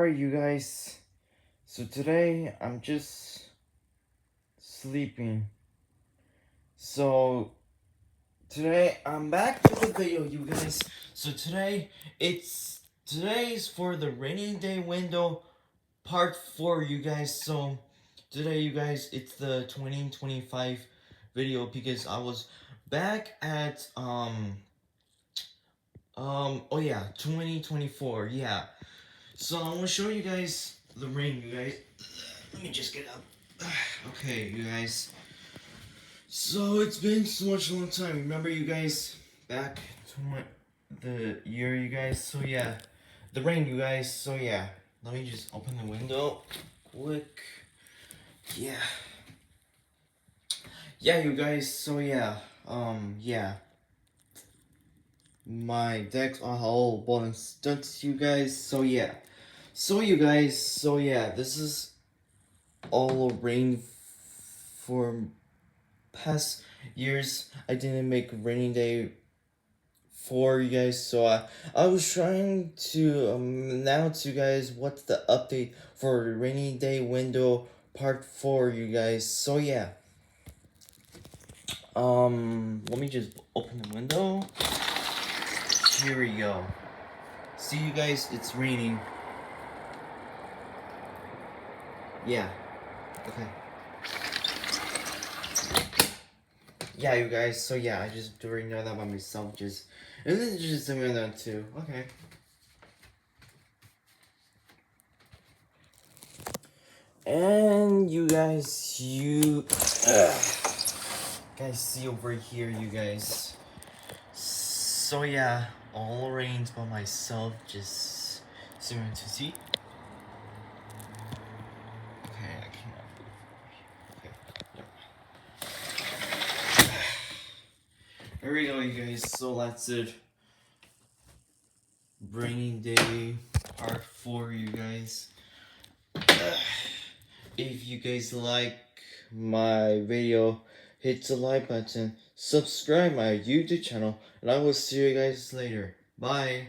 Alright, you guys. So today I'm just sleeping. So today I'm back with the video, you guys. So today's for the rainy day window part 4, you guys. So today, you guys, it's the 2025 video because I was back at oh yeah, 2024, yeah. So I'm gonna show you guys the rain, you guys. Let me just get up. Okay, you guys. So it's been so much long time. Remember, you guys, back to the year, you guys. So yeah, the rain, you guys. So yeah, let me just open the window quick. Yeah. Yeah, you guys. So yeah, yeah. My decks are all bottom stunts, you guys. So yeah. So you guys. So yeah, this is all rain for past years. I didn't make rainy day for you guys, so I was trying to announce you guys what's the update for rainy day window part 4, you guys. So yeah, let me just open the window. Here we go. See, you guys, it's raining. Yeah. Okay. Yeah, you guys, so yeah, I just already know that by myself, and then just doing that too. Okay. And you guys, guys see over here, you guys. So yeah, all rains by myself, just soon to see. Okay, I cannot. Okay, yep. Here we go, you guys. So that's it. Rainy day part 4, you guys. If you guys like my video, hit the like button, subscribe my YouTube channel, and I will see you guys later. Bye.